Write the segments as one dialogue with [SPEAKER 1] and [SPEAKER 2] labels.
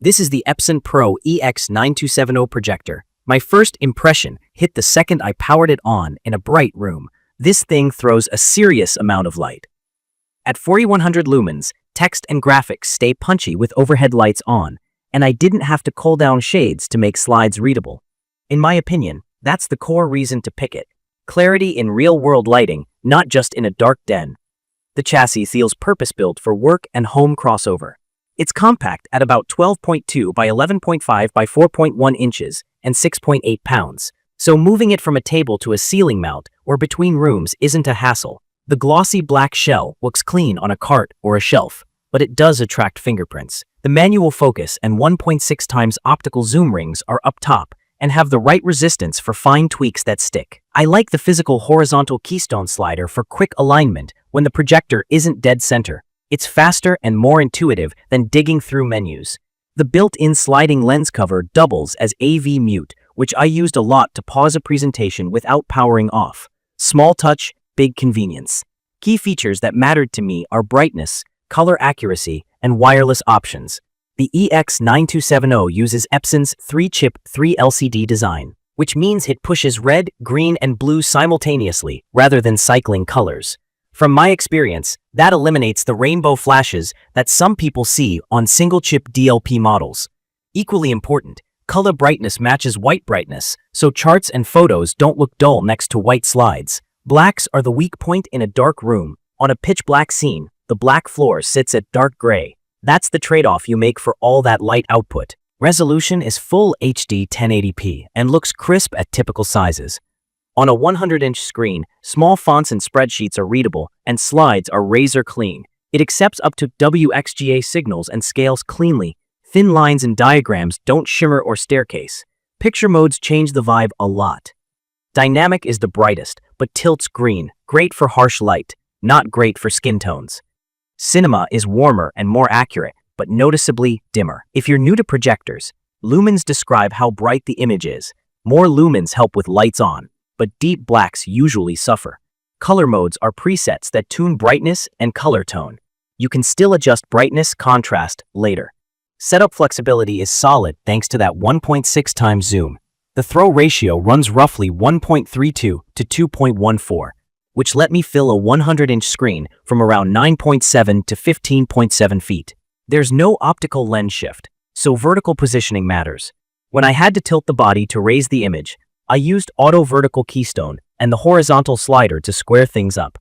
[SPEAKER 1] This is the Epson Pro EX9270 projector. My first impression hit the second I powered it on in a bright room. This thing throws a serious amount of light. At 4100 lumens, text and graphics stay punchy with overhead lights on, and I didn't have to cull down shades to make slides readable. In my opinion, that's the core reason to pick it. Clarity in real-world lighting, not just in a dark den. The chassis feels purpose-built for work and home crossover. It's compact at about 12.2 by 11.5 by 4.1 inches and 6.8 pounds, so moving it from a table to a ceiling mount or between rooms isn't a hassle. The glossy black shell looks clean on a cart or a shelf, but it does attract fingerprints. The manual focus and 1.6 times optical zoom rings are up top and have the right resistance for fine tweaks that stick. I like the physical horizontal keystone slider for quick alignment when the projector isn't dead center. It's faster and more intuitive than digging through menus. The built-in sliding lens cover doubles as AV mute, which I used a lot to pause a presentation without powering off. Small touch, big convenience. Key features that mattered to me are brightness, color accuracy, and wireless options. The EX9270 uses Epson's 3-chip 3LCD design, which means it pushes red, green, and blue simultaneously rather than cycling colors. From my experience, that eliminates the rainbow flashes that some people see on single-chip DLP models. Equally important, color brightness matches white brightness, so charts and photos don't look dull next to white slides. Blacks are the weak point in a dark room. On a pitch-black scene, the black floor sits at dark gray. That's the trade-off you make for all that light output. Resolution is full HD 1080p and looks crisp at typical sizes. On a 100-inch screen, small fonts and spreadsheets are readable, and slides are razor clean. It accepts up to WXGA signals and scales cleanly. Thin lines and diagrams don't shimmer or staircase. Picture modes change the vibe a lot. Dynamic is the brightest, but tilts green, great for harsh light, not great for skin tones. Cinema is warmer and more accurate, but noticeably dimmer. If you're new to projectors, lumens describe how bright the image is. More lumens help with lights on, but deep blacks usually suffer. Color modes are presets that tune brightness and color tone. You can still adjust brightness, contrast later. Setup flexibility is solid thanks to that 1.6 times zoom. The throw ratio runs roughly 1.32 to 2.14, which let me fill a 100-inch screen from around 9.7 to 15.7 feet. There's no optical lens shift, so vertical positioning matters. When I had to tilt the body to raise the image, I used auto vertical keystone and the horizontal slider to square things up.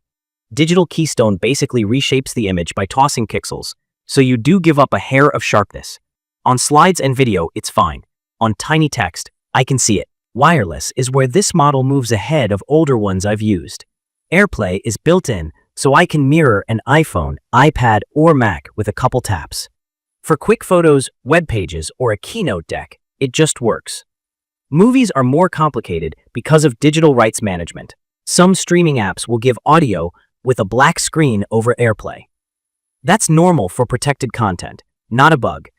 [SPEAKER 1] Digital keystone basically reshapes the image by tossing pixels, so you do give up a hair of sharpness. On slides and video, it's fine. On tiny text, I can see it. Wireless is where this model moves ahead of older ones I've used. AirPlay is built in, so I can mirror an iPhone, iPad, or Mac with a couple taps. For quick photos, web pages, or a keynote deck, it just works. Movies are more complicated because of digital rights management. Some streaming apps will give audio with a black screen over AirPlay. That's normal for protected content, not a bug.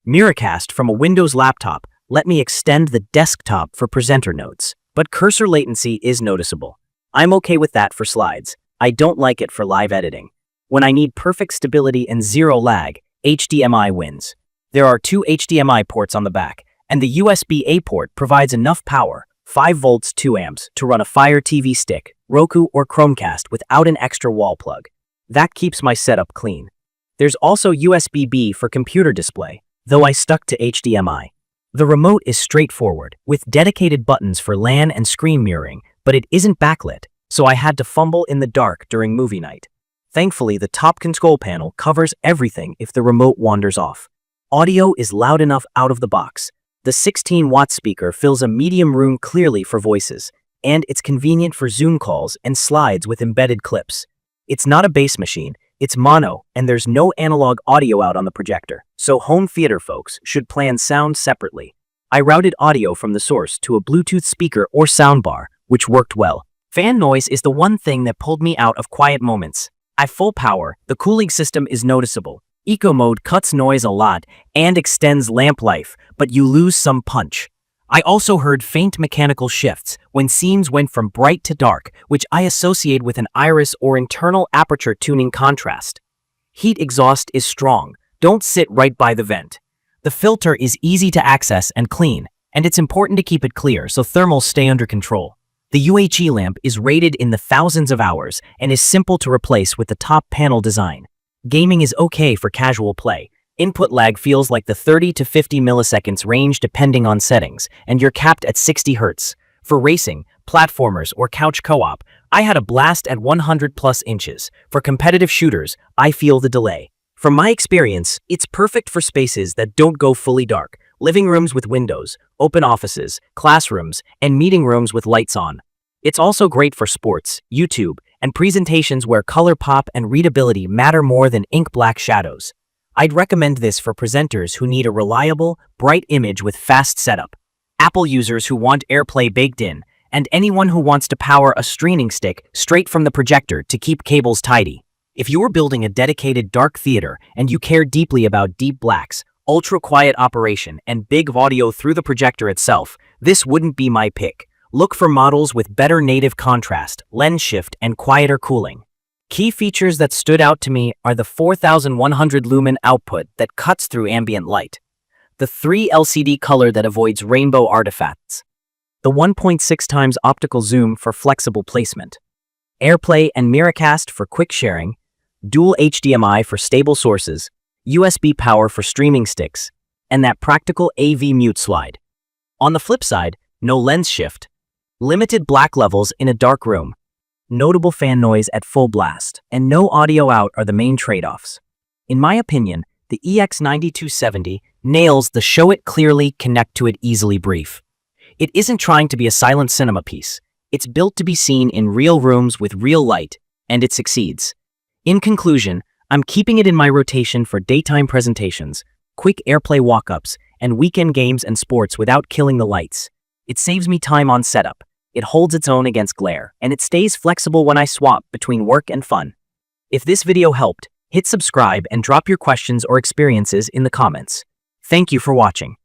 [SPEAKER 1] Miracast from a Windows laptop let me extend the desktop for presenter notes, but cursor latency is noticeable. I'm okay with that for slides. I don't like it for live editing. When I need perfect stability and zero lag, HDMI wins. There are 2 HDMI ports on the back, and the USB-A port provides enough power, 5 volts 2 amps, to run a Fire TV stick, Roku, or Chromecast without an extra wall plug. That keeps my setup clean. There's also USB-B for computer display, though I stuck to HDMI. The remote is straightforward, with dedicated buttons for LAN and screen mirroring, but it isn't backlit, so I had to fumble in the dark during movie night. Thankfully, the top control panel covers everything if the remote wanders off. Audio is loud enough out of the box. The 16-watt speaker fills a medium room clearly for voices, and it's convenient for Zoom calls and slides with embedded clips. It's not a bass machine, it's mono, and there's no analog audio out on the projector, so home theater folks should plan sound separately. I routed audio from the source to a Bluetooth speaker or soundbar, which worked well. Fan noise is the one thing that pulled me out of quiet moments. At full power, the cooling system is noticeable. Eco mode cuts noise a lot and extends lamp life, but you lose some punch. I also heard faint mechanical shifts when scenes went from bright to dark, which I associate with an iris or internal aperture tuning contrast. Heat exhaust is strong. Don't sit right by the vent. The filter is easy to access and clean, and it's important to keep it clear so thermals stay under control. The UHE lamp is rated in the thousands of hours and is simple to replace with the top panel design. Gaming is okay for casual play. Input lag feels like the 30 to 50 milliseconds range depending on settings, and you're capped at 60 Hz. For racing, platformers, or couch co-op, I had a blast at 100+ inches. For competitive shooters, I feel the delay. From my experience, it's perfect for spaces that don't go fully dark. Living rooms with windows, open offices, classrooms, and meeting rooms with lights on. It's also great for sports, YouTube, and presentations where color pop and readability matter more than ink-black shadows. I'd recommend this for presenters who need a reliable, bright image with fast setup, Apple users who want AirPlay baked in, and anyone who wants to power a streaming stick straight from the projector to keep cables tidy. If you're building a dedicated dark theater and you care deeply about deep blacks, ultra-quiet operation, and big audio through the projector itself, this wouldn't be my pick. Look for models with better native contrast, lens shift, and quieter cooling. Key features that stood out to me are the 4100 lumen output that cuts through ambient light, the 3LCD color that avoids rainbow artifacts, the 1.6 times optical zoom for flexible placement, AirPlay and Miracast for quick sharing, dual HDMI for stable sources, USB power for streaming sticks, and that practical AV mute slide. On the flip side, no lens shift, limited black levels in a dark room, notable fan noise at full blast, and no audio out are the main trade-offs. In my opinion, the EX9270 nails the show it clearly, connect to it easily brief. It isn't trying to be a silent cinema piece. It's built to be seen in real rooms with real light, and it succeeds. In conclusion, I'm keeping it in my rotation for daytime presentations, quick AirPlay walk-ups, and weekend games and sports without killing the lights. It saves me time on setup, it holds its own against glare, and it stays flexible when I swap between work and fun. If this video helped, hit subscribe and drop your questions or experiences in the comments. Thank you for watching.